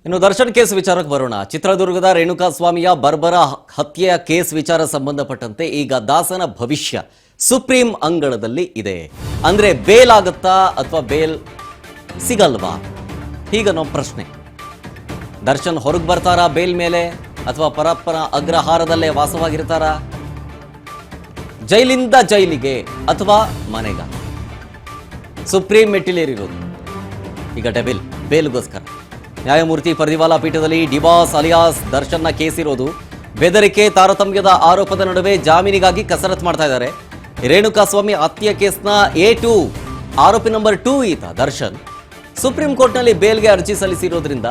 ಇನ್ನು ದರ್ಶನ್ ಕೇಸ್ ವಿಚಾರಕ್ಕೆ ಬರೋಣ. ಚಿತ್ರದುರ್ಗದ ರೇಣುಕಾಸ್ವಾಮಿಯ ಬರ್ಬರ ಹತ್ಯೆಯ ಕೇಸ್ ವಿಚಾರ ಸಂಬಂಧಪಟ್ಟಂತೆ ಈಗ ದಾಸನ ಭವಿಷ್ಯ ಸುಪ್ರೀಂ ಅಂಗಳದಲ್ಲಿ ಇದೆ. ಅಂದ್ರೆ ಬೇಲ್ ಆಗುತ್ತಾ ಅಥವಾ ಬೇಲ್ ಸಿಗಲ್ವಾ ಹೀಗನ್ನೋ ಪ್ರಶ್ನೆ. ದರ್ಶನ್ ಹೊರಗೆ ಬರ್ತಾರಾ ಬೇಲ್ ಮೇಲೆ ಅಥವಾ ಪರಪ್ಪನ ಅಗ್ರಹಾರದಲ್ಲೇ ವಾಸವಾಗಿರ್ತಾರಾ, ಜೈಲಿಂದ ಜೈಲಿಗೆ ಅಥವಾ ಮನೆಗ? ಸುಪ್ರೀಂ ಮೆಟ್ಟಿಲೇರಿರೋದು ಈಗ ಬೇಲ್ಗೋಸ್ಕರ. ನ್ಯಾಯಮೂರ್ತಿ ಪರ್ದಿವಾಲಾ ಪೀಠದಲ್ಲಿ ಡಿಬಾಸ್ ಅಲಿಯಾಸ್ ದರ್ಶನ್ನ ಕೇಸ್ ಇರೋದು. ಬೆದರಿಕೆ ತಾರತಮ್ಯದ ಆರೋಪದ ನಡುವೆ ಜಾಮೀನಿಗಾಗಿ ಕಸರತ್ತು ಮಾಡ್ತಾ ಇದ್ದಾರೆ. ರೇಣುಕಾಸ್ವಾಮಿ ಹತ್ಯೆ ಕೇಸ್ನ A2 ಆರೋಪಿ ನಂಬರ್ 2 ಈತ ದರ್ಶನ್. ಸುಪ್ರೀಂ ಕೋರ್ಟ್ನಲ್ಲಿ ಬೇಲ್ಗೆ ಅರ್ಜಿ ಸಲ್ಲಿಸಿರೋದ್ರಿಂದ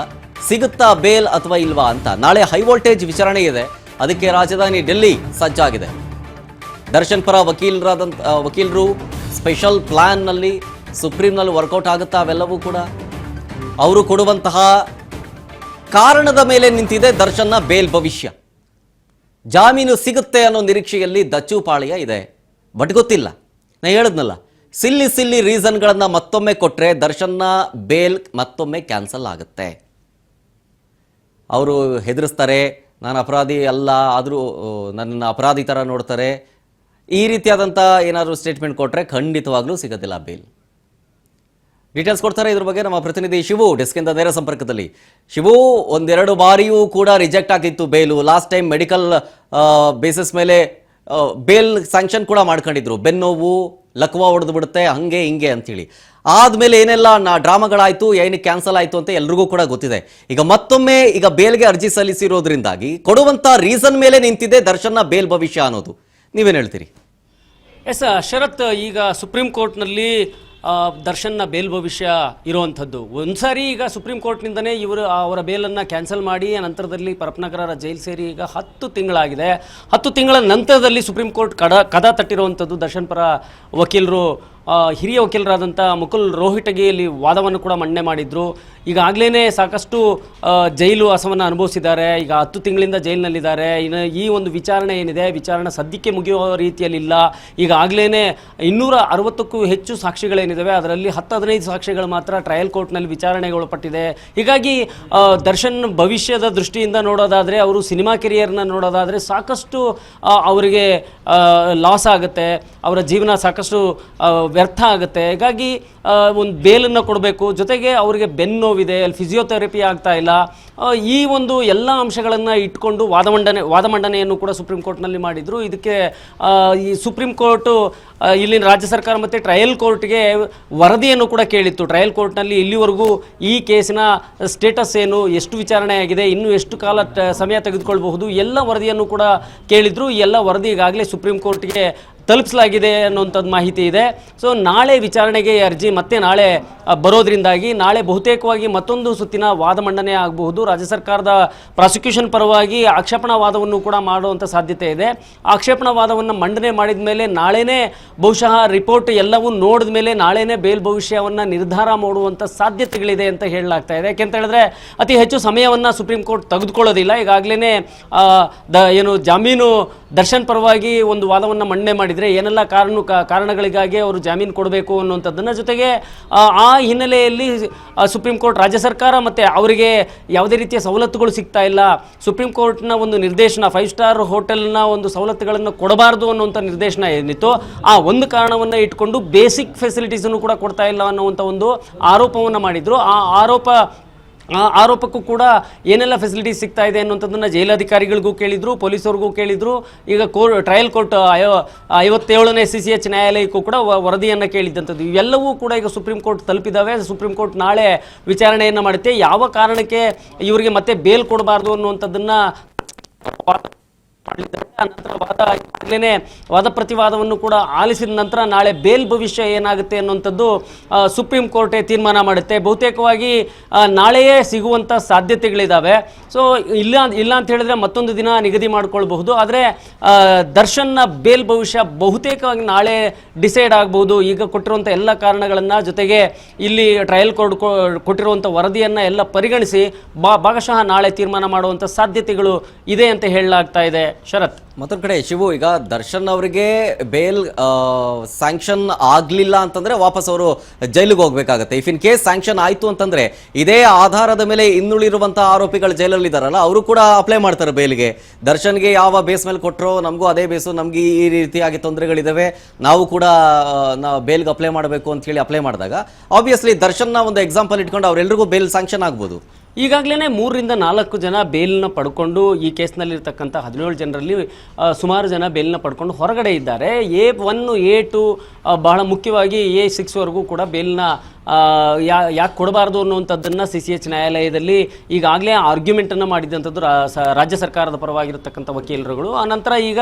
ಸಿಗುತ್ತಾ ಬೇಲ್ ಅಥವಾ ಇಲ್ವಾ ಅಂತ ನಾಳೆ ಹೈ ವೋಲ್ಟೇಜ್ ವಿಚಾರಣೆ ಇದೆ. ಅದಕ್ಕೆ ರಾಜಧಾನಿ ಡೆಲ್ಲಿ ಸಜ್ಜಾಗಿದೆ. ದರ್ಶನ್ ಪರ ವಕೀಲರು ಸ್ಪೆಷಲ್ ಪ್ಲಾನ್ನಲ್ಲಿ ಸುಪ್ರೀಂನಲ್ಲಿ ವರ್ಕೌಟ್ ಆಗುತ್ತಾ ಅವೆಲ್ಲವೂ ಕೂಡ ಅವರು ಕೊಡುವಂತಹ ಕಾರಣದ ಮೇಲೆ ನಿಂತಿದೆ ದರ್ಶನ್ನ ಬೇಲ್ ಭವಿಷ್ಯ. ಜಾಮೀನು ಸಿಗುತ್ತೆ ಅನ್ನೋ ನಿರೀಕ್ಷೆಯಲ್ಲಿ ದಚ್ಚುಪಾಳ್ಯ ಇದೆ. ಬಟ್ ಗೊತ್ತಿಲ್ಲ, ನಾ ಹೇಳಿದ್ನಲ್ಲ, ಸಿಲ್ಲಿ ರೀಸನ್ಗಳನ್ನು ಮತ್ತೊಮ್ಮೆ ಕೊಟ್ಟರೆ ದರ್ಶನ್ನ ಬೇಲ್ ಮತ್ತೊಮ್ಮೆ ಕ್ಯಾನ್ಸಲ್ ಆಗುತ್ತೆ. ಅವರು ಹೆದರಿಸ್ತಾರೆ, ನಾನು ಅಪರಾಧಿ ಅಲ್ಲ, ಆದರೂ ನನ್ನ ಅಪರಾಧಿ ಥರ ನೋಡ್ತಾರೆ. ಈ ರೀತಿಯಾದಂಥ ಏನಾದರೂ ಸ್ಟೇಟ್ಮೆಂಟ್ ಕೊಟ್ಟರೆ ಖಂಡಿತವಾಗ್ಲೂ ಸಿಗೋದಿಲ್ಲ ಬೇಲ್. ಡೀಟೇಲ್ಸ್ ಕೊಡ್ತಾರೆ ಇದ್ರ ಬಗ್ಗೆ ನಮ್ಮ ಪ್ರತಿನಿಧಿ ಶಿವು ಡೆಸ್ಕಿಂದ ನೇರ ಸಂಪರ್ಕದಲ್ಲಿ. ಶಿವು, ಒಂದೆರಡು ಬಾರಿಯೂ ಕೂಡ ರಿಜೆಕ್ಟ್ ಆಗಿತ್ತು bail. Last time medical basis ಮೇಲೆ ಬೇಲ್ ಸ್ಯಾಂಕ್ಷನ್ ಕೂಡ ಮಾಡ್ಕೊಂಡಿದ್ರು. ಬೆನ್ನೋವು, ಲಕ್ವಾ ಹೊಡೆದು ಬಿಡುತ್ತೆ, ಹಂಗೆ ಹಿಂಗೆ ಅಂತೇಳಿ. ಆದಮೇಲೆ ಏನೆಲ್ಲ ಡ್ರಾಮಾಗಳಾಯಿತು, ಏನಕ್ಕೆ ಕ್ಯಾನ್ಸಲ್ ಆಯಿತು ಅಂತ ಎಲ್ರಿಗೂ ಕೂಡ ಗೊತ್ತಿದೆ. ಈಗ ಮತ್ತೊಮ್ಮೆ ಈಗ ಬೇಲ್ಗೆ ಅರ್ಜಿ ಸಲ್ಲಿಸಿರೋದ್ರಿಂದಾಗಿ ಕೊಡುವಂಥ ರೀಸನ್ ಮೇಲೆ ನಿಂತಿದೆ ದರ್ಶನ್ನ ಬೇಲ್ ಭವಿಷ್ಯ ಅನ್ನೋದು. ನೀವೇನು ಹೇಳ್ತೀರಿ? ಎಸ್ ಶರತ್, ಈಗ ಸುಪ್ರೀಂ ಕೋರ್ಟ್ನಲ್ಲಿ ದರ್ಶನ್ನ ಬೇಲ್ ಭವಿಷ್ಯ ಇರುವಂಥದ್ದು. ಒಂದ್ಸಾರಿ ಈಗ ಸುಪ್ರೀಂ ಕೋರ್ಟ್ನಿಂದನೇ ಅವರ ಬೇಲನ್ನು ಕ್ಯಾನ್ಸಲ್ ಮಾಡಿ ನಂತರದಲ್ಲಿ ಪರಪ್ಪನಗರ ಜೈಲು ಸೇರಿ ಈಗ 10 ತಿಂಗಳಾಗಿದೆ. 10 ತಿಂಗಳ ನಂತರದಲ್ಲಿ ಸುಪ್ರೀಂ ಕೋರ್ಟ್ ಕದ ತಟ್ಟಿರುವಂಥದ್ದು. ದರ್ಶನ್ ಪರ ವಕೀಲರು, ಹಿರಿಯ ವಕೀಲರಾದಂಥ ಮುಕುಲ್ ರೋಹಿಟಗಿಯಲ್ಲಿ ವಾದವನ್ನು ಕೂಡ ಮಂಡನೆ ಮಾಡಿದ್ರು. ಈಗಾಗಲೇ ಸಾಕಷ್ಟು ಜೈಲು ವಾಸವನ್ನು ಅನುಭವಿಸಿದ್ದಾರೆ. ಈಗ 10 ತಿಂಗಳಿಂದ ಜೈಲಿನಲ್ಲಿದ್ದಾರೆ. ಇನ್ನು ಈ ಒಂದು ವಿಚಾರಣೆ ಏನಿದೆ, ವಿಚಾರಣೆ ಸದ್ಯಕ್ಕೆ ಮುಗಿಯುವ ರೀತಿಯಲ್ಲಿಲ್ಲ. ಈಗಾಗಲೇ 260ಕ್ಕೂ ಹೆಚ್ಚು ಸಾಕ್ಷಿಗಳೇನಿದ್ದಾವೆ, ಅದರಲ್ಲಿ 10-15 ಸಾಕ್ಷಿಗಳು ಮಾತ್ರ ಟ್ರಯಲ್ ಕೋರ್ಟ್ನಲ್ಲಿ ವಿಚಾರಣೆಗೆ ಒಳಪಟ್ಟಿದೆ. ಹೀಗಾಗಿ ದರ್ಶನ್ ಭವಿಷ್ಯದ ದೃಷ್ಟಿಯಿಂದ ನೋಡೋದಾದರೆ, ಅವರು ಸಿನಿಮಾ ಕೆರಿಯರ್ನ ನೋಡೋದಾದರೆ ಸಾಕಷ್ಟು ಅವರಿಗೆ ಲಾಸ್ ಆಗುತ್ತೆ, ಅವರ ಜೀವನ ಸಾಕಷ್ಟು ವ್ಯರ್ಥ ಆಗುತ್ತೆ. ಹೀಗಾಗಿ ಒಂದು ಬೇಲನ್ನು ಕೊಡಬೇಕು. ಜೊತೆಗೆ ಅವರಿಗೆ ಬೆನ್ನು ನೋವಿದೆ, ಅಲ್ಲಿ ಫಿಸಿಯೋಥೆರಪಿ ಆಗ್ತಾ ಇಲ್ಲ. ಈ ಒಂದು ಎಲ್ಲ ಅಂಶಗಳನ್ನು ಇಟ್ಕೊಂಡು ವಾದ ಮಂಡನೆಯನ್ನು ಕೂಡ ಸುಪ್ರೀಂ ಕೋರ್ಟ್ನಲ್ಲಿ ಮಾಡಿದರು. ಇದಕ್ಕೆ ಈ ಸುಪ್ರೀಂ ಕೋರ್ಟು ಇಲ್ಲಿನ ರಾಜ್ಯ ಸರ್ಕಾರ ಮತ್ತು ಟ್ರಯಲ್ ಕೋರ್ಟ್ಗೆ ವರದಿಯನ್ನು ಕೂಡ ಕೇಳಿತ್ತು. ಟ್ರಯಲ್ ಕೋರ್ಟ್ನಲ್ಲಿ ಇಲ್ಲಿವರೆಗೂ ಈ ಕೇಸಿನ ಸ್ಟೇಟಸ್ ಏನು, ಎಷ್ಟು ವಿಚಾರಣೆ ಆಗಿದೆ, ಇನ್ನೂ ಎಷ್ಟು ಕಾಲ ಸಮಯ ತೆಗೆದುಕೊಳ್ಬಹುದು, ಎಲ್ಲ ವರದಿಯನ್ನು ಕೂಡ ಕೇಳಿದರು. ಈ ಎಲ್ಲ ವರದಿ ಈಗಾಗಲೇ ಸುಪ್ರೀಂ ಕೋರ್ಟ್ಗೆ ತಲುಪಿಸಲಾಗಿದೆ ಅನ್ನುವಂಥದ್ದು ಮಾಹಿತಿ ಇದೆ. ಸೊ ನಾಳೆ ವಿಚಾರಣೆಗೆ ಅರ್ಜಿ ಮತ್ತೆ ನಾಳೆ ಬರೋದ್ರಿಂದಾಗಿ ನಾಳೆ ಬಹುತೇಕವಾಗಿ ಮತ್ತೊಂದು ಸುತ್ತಿನ ವಾದ ಮಂಡನೆ ಆಗಬಹುದು. ರಾಜ್ಯ ಸರ್ಕಾರದ ಪ್ರಾಸಿಕ್ಯೂಷನ್ ಪರವಾಗಿ ಆಕ್ಷೇಪಣಾ ವಾದವನ್ನು ಕೂಡ ಮಾಡುವಂಥ ಸಾಧ್ಯತೆ ಇದೆ. ಆಕ್ಷೇಪಣಾ ವಾದವನ್ನು ಮಂಡನೆ ಮಾಡಿದ ಮೇಲೆ ನಾಳೆನೇ ಬಹುಶಃ ರಿಪೋರ್ಟ್ ಎಲ್ಲವೂ ನೋಡಿದ ಮೇಲೆ ನಾಳೆನೇ ಬೇಲ್ ಭವಿಷ್ಯವನ್ನು ನಿರ್ಧಾರ ಮಾಡುವಂಥ ಸಾಧ್ಯತೆಗಳಿದೆ ಅಂತ ಹೇಳಲಾಗ್ತಾ ಇದೆ. ಯಾಕೆಂತ ಹೇಳಿದ್ರೆ ಅತಿ ಹೆಚ್ಚು ಸಮಯವನ್ನು ಸುಪ್ರೀಂ ಕೋರ್ಟ್ ತೆಗೆದುಕೊಳ್ಳೋದಿಲ್ಲ. ಈಗಾಗಲೇ ಜಾಮೀನು ದರ್ಶನ್ ಪರವಾಗಿ ಒಂದು ವಾದವನ್ನು ಮಂಡನೆ ಮಾಡಿದರೆ ಏನೆಲ್ಲ ಕಾರಣಗಳಿಗಾಗಿ ಅವರು ಜಾಮೀನು ಕೊಡಬೇಕು ಅನ್ನುವಂಥದ್ದನ್ನು, ಜೊತೆಗೆ ಆ ಹಿನ್ನೆಲೆಯಲ್ಲಿ ಸುಪ್ರೀಂ ಕೋರ್ಟ್ ರಾಜ್ಯ ಸರ್ಕಾರ ಮತ್ತು ಅವರಿಗೆ ಯಾವುದೇ ರೀತಿಯ ಸವಲತ್ತುಗಳು ಸಿಗ್ತಾ ಇಲ್ಲ, ಸುಪ್ರೀಂ ಕೋರ್ಟ್ನ ಒಂದು ನಿರ್ದೇಶನ 5 ಸ್ಟಾರ್ ಹೋಟೆಲ್ನ ಒಂದು ಸವಲತ್ತುಗಳನ್ನು ಕೊಡಬಾರ್ದು ಅನ್ನುವಂಥ ನಿರ್ದೇಶನ ಏನಿತ್ತು, ಆ ಒಂದು ಕಾರಣವನ್ನು ಇಟ್ಕೊಂಡು ಬೇಸಿಕ್ ಫೆಸಿಲಿಟೀಸನ್ನು ಕೂಡ ಕೊಡ್ತಾ ಇಲ್ಲ ಅನ್ನುವಂಥ ಒಂದು ಆರೋಪವನ್ನು ಮಾಡಿದರು. ಆ ಆರೋಪಕ್ಕೂ ಕೂಡ ಏನೆಲ್ಲ ಫೆಸಿಲಿಟೀಸ್ ಸಿಗ್ತಾ ಇದೆ ಅನ್ನುವಂಥದ್ದನ್ನು ಜೈಲಾಧಿಕಾರಿಗಳಿಗೂ ಕೇಳಿದರು, ಪೊಲೀಸರಿಗೂ ಕೇಳಿದರು. ಈಗ ಟ್ರಯಲ್ ಕೋರ್ಟ್ 57ನೇ CCH ನ್ಯಾಯಾಲಯಕ್ಕೂ ಕೂಡ ವರದಿಯನ್ನು ಕೇಳಿದ್ದಂಥದ್ದು. ಇವೆಲ್ಲವೂ ಕೂಡ ಈಗ ಸುಪ್ರೀಂ ಕೋರ್ಟ್ ತಲುಪಿದ್ದಾವೆ. ಸುಪ್ರೀಂ ಕೋರ್ಟ್ ನಾಳೆ ವಿಚಾರಣೆಯನ್ನು ಮಾಡುತ್ತೆ. ಯಾವ ಕಾರಣಕ್ಕೆ ಇವರಿಗೆ ಮತ್ತೆ ಬೇಲ್ ಕೊಡಬಾರ್ದು ಅನ್ನುವಂಥದ್ದನ್ನು ನಂತರ ವಾದ ಪ್ರತಿವಾದವನ್ನು ಕೂಡ ಆಲಿಸಿದ ನಂತರ ನಾಳೆ ಬೇಲ್ ಭವಿಷ್ಯ ಏನಾಗುತ್ತೆ ಅನ್ನುವಂಥದ್ದು ಸುಪ್ರೀಂ ಕೋರ್ಟೇ ತೀರ್ಮಾನ ಮಾಡುತ್ತೆ. ಬಹುತೇಕವಾಗಿ ನಾಳೆಯೇ ಸಿಗುವಂಥ ಸಾಧ್ಯತೆಗಳಿದ್ದಾವೆ. ಸೊ ಇಲ್ಲ ಅಂತ ಹೇಳಿದ್ರೆ ಮತ್ತೊಂದು ದಿನ ನಿಗದಿ ಮಾಡಿಕೊಳ್ಬಹುದು. ಆದರೆ ದರ್ಶನ್ನ ಬೇಲ್ ಭವಿಷ್ಯ ಬಹುತೇಕವಾಗಿ ನಾಳೆ ಡಿಸೈಡ್ ಆಗಬಹುದು. ಈಗ ಕೊಟ್ಟಿರುವಂಥ ಎಲ್ಲ ಕಾರಣಗಳನ್ನು, ಜೊತೆಗೆ ಇಲ್ಲಿ ಟ್ರಯಲ್ ಕೋರ್ಟ್ ಕೊಟ್ಟಿರುವಂಥ ವರದಿಯನ್ನು ಎಲ್ಲ ಪರಿಗಣಿಸಿ ಭಾಗಶಃ ನಾಳೆ ತೀರ್ಮಾನ ಮಾಡುವಂಥ ಸಾಧ್ಯತೆಗಳು ಇದೆ ಅಂತ ಹೇಳಲಾಗ್ತಾ ಇದೆ. ಶರತ್. ಮತ್ತೊಂದು ಕಡೆ ಶಿವು, ಈಗ ದರ್ಶನ್ ಅವರಿಗೆ ಬೇಲ್ ಸ್ಯಾಂಕ್ಷನ್ ಆಗ್ಲಿಲ್ಲ ಅಂತಂದ್ರೆ ವಾಪಸ್ ಅವರು ಜೈಲಿಗೆ ಹೋಗ್ಬೇಕಾಗತ್ತೆ. ಇಫ್ ಇನ್ ಕೇಸ್ ಸ್ಯಾಂಕ್ಷನ್ ಆಯ್ತು ಅಂತಂದ್ರೆ ಇದೇ ಆಧಾರದ ಮೇಲೆ ಇನ್ನುಳಿರುವಂತಹ ಆರೋಪಿಗಳು ಜೈಲಲ್ಲಿ ಇದಾರಲ್ಲ, ಅವರು ಕೂಡ ಅಪ್ಲೈ ಮಾಡ್ತಾರೆ ಬೇಲ್ಗೆ. ದರ್ಶನ್ಗೆ ಯಾವ ಬೇಸ್ ಮೇಲೆ ಕೊಟ್ಟರೋ ನಮಗೂ ಅದೇ ಬೇಸು, ನಮ್ಗೆ ಈ ರೀತಿಯಾಗಿ ತೊಂದರೆಗಳಿದಾವೆ, ನಾವು ಕೂಡ ಬೇಲ್ಗೆ ಅಪ್ಲೈ ಮಾಡಬೇಕು ಅಂತ ಹೇಳಿ ಅಪ್ಲೈ ಮಾಡಿದಾಗ ಆಬ್ವಿಯಸ್ಲಿ ದರ್ಶನ್ನ ಒಂದು ಎಕ್ಸಾಂಪಲ್ ಇಟ್ಕೊಂಡು ಅವರೆಲ್ಲರಿಗೂ ಬೇಲ್ ಸ್ಯಾಂಕ್ಷನ್ ಆಗ್ಬೋದು. ಈಗಾಗಲೇ 3 ರಿಂದ 4 ಜನ ಬೇಲ್ನ ಪಡ್ಕೊಂಡು ಈ ಕೇಸ್ನಲ್ಲಿರ್ತಕ್ಕಂಥ 17 ಜನರಲ್ಲಿ ಸುಮಾರು ಜನ ಬೇಲ್ನ ಪಡ್ಕೊಂಡು ಹೊರಗಡೆ ಇದ್ದಾರೆ. A1 A2 ಬಹಳ ಮುಖ್ಯವಾಗಿ A6ವರೆಗೂ ಕೂಡ ಬೇಲ್ನ ಯಾಕೆ ಕೊಡಬಾರ್ದು ಅನ್ನುವಂಥದ್ದನ್ನು CCH ನ್ಯಾಯಾಲಯದಲ್ಲಿ ಈಗಾಗಲೇ ಆರ್ಗ್ಯುಮೆಂಟನ್ನು ಮಾಡಿದಂಥದ್ದು ರಾಜ್ಯ ಸರ್ಕಾರದ ಪರವಾಗಿರತಕ್ಕಂಥ ವಕೀಲರುಗಳು. ಆನಂತರ ಈಗ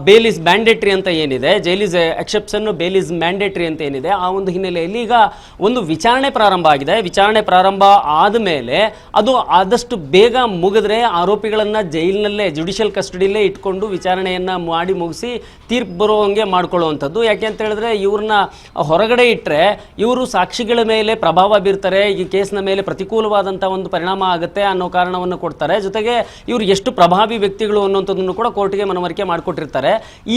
ಬೇಲ್ ಇಸ್ ಮ್ಯಾಂಡೇಟ್ರಿ ಅಂತ ಏನಿದೆ, jail is exception, bale is mandatory ಅಂತ ಏನಿದೆ, ಆ ಒಂದು ಹಿನ್ನೆಲೆಯಲ್ಲಿ ಈಗ ಒಂದು ವಿಚಾರಣೆ ಪ್ರಾರಂಭ ಆಗಿದೆ. ವಿಚಾರಣೆ ಪ್ರಾರಂಭ ಆದಮೇಲೆ ಅದು ಆದಷ್ಟು ಬೇಗ ಮುಗಿದ್ರೆ ಆರೋಪಿಗಳನ್ನು ಜೈಲಿನಲ್ಲೇ ಜುಡಿಷಿಯಲ್ ಕಸ್ಟಡಿಯಲ್ಲೇ ಇಟ್ಕೊಂಡು ವಿಚಾರಣೆಯನ್ನು ಮಾಡಿ ಮುಗಿಸಿ ತೀರ್ಪು ಬರುವಂಗೆ ಮಾಡ್ಕೊಳ್ಳುವಂಥದ್ದು. ಯಾಕೆ ಅಂತ ಹೇಳಿದ್ರೆ ಇವ್ರನ್ನ ಹೊರಗಡೆ ಇಟ್ಟರೆ ಇವರು ಸಾಕ್ಷಿಗಳ ಮೇಲೆ ಪ್ರಭಾವ ಬೀರ್ತಾರೆ, ಈ ಕೇಸ್ನ ಮೇಲೆ ಪ್ರತಿಕೂಲವಾದಂಥ ಒಂದು ಪರಿಣಾಮ ಆಗುತ್ತೆ ಅನ್ನೋ ಕಾರಣವನ್ನು ಕೊಡ್ತಾರೆ. ಜೊತೆಗೆ ಇವರು ಎಷ್ಟು ಪ್ರಭಾವಿ ವ್ಯಕ್ತಿಗಳು ಅನ್ನೋಂಥದ್ದನ್ನು ಕೂಡ ಕೋರ್ಟ್ಗೆ ಮನವರಿಕೆ ಮಾಡಿಕೊಟ್ಟಿರ್ತಾರೆ.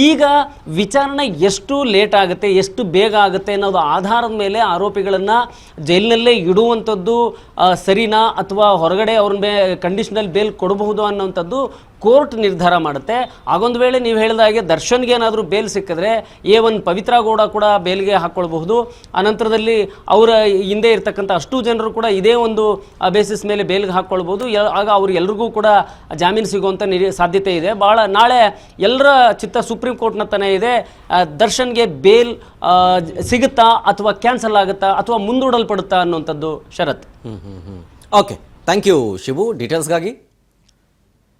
ಈಗ ವಿಚಾರಣೆ ಎಷ್ಟು ಲೇಟ್ ಆಗುತ್ತೆ, ಎಷ್ಟು ಬೇಗ ಆಗುತ್ತೆ ಅನ್ನೋದು ಆಧಾರದ ಮೇಲೆ ಆರೋಪಿಗಳನ್ನು ಜೈಲಿನಲ್ಲೇ ಇಡುವಂಥದ್ದು ಸರಿನಾ ಅಥವಾ ಹೊರಗಡೆ ಅವ್ರನ್ನ ಕಂಡೀಷನಲ್ ಬೇಲ್ ಕೊಡಬಹುದು ಅನ್ನೋಂಥದ್ದು ಕೋರ್ಟ್ ನಿರ್ಧಾರ ಮಾಡುತ್ತೆ. ಆಗೊಂದು ವೇಳೆ ನೀವು ಹೇಳಿದ ಹಾಗೆ ದರ್ಶನ್ಗೆ ಏನಾದರೂ ಬೇಲ್ ಸಿಕ್ಕಿದ್ರೆ A1 ಪವಿತ್ರ ಗೌಡ ಕೂಡ ಬೇಲ್ಗೆ ಹಾಕ್ಕೊಳ್ಬಹುದು. ಅನಂತರದಲ್ಲಿ ಅವರ ಹಿಂದೆ ಇರ್ತಕ್ಕಂಥ ಅಷ್ಟು ಜನರು ಕೂಡ ಇದೇ ಒಂದು ಬೇಸಿಸ್ ಮೇಲೆ ಬೇಲ್ಗೆ ಹಾಕ್ಕೊಳ್ಬೋದು. ಆಗ ಅವ್ರು ಎಲ್ರಿಗೂ ಕೂಡ ಜಾಮೀನು ಸಿಗುವಂಥ ಸಾಧ್ಯತೆ ಇದೆ. ನಾಳೆ ಎಲ್ಲರ ಚಿತ್ತ ಸುಪ್ರೀಂ ಕೋರ್ಟ್ನ ತನೇ ಇದೆ. ದರ್ಶನ್ಗೆ ಬೇಲ್ ಸಿಗುತ್ತಾ ಅಥವಾ ಕ್ಯಾನ್ಸಲ್ ಆಗುತ್ತಾ ಅಥವಾ ಮುಂದೂಡಲ್ಪಡುತ್ತಾ ಅನ್ನುವಂಥದ್ದು. Sharath. Okay, thank you Shivu ಡೀಟೇಲ್ಸ್ಗಾಗಿ.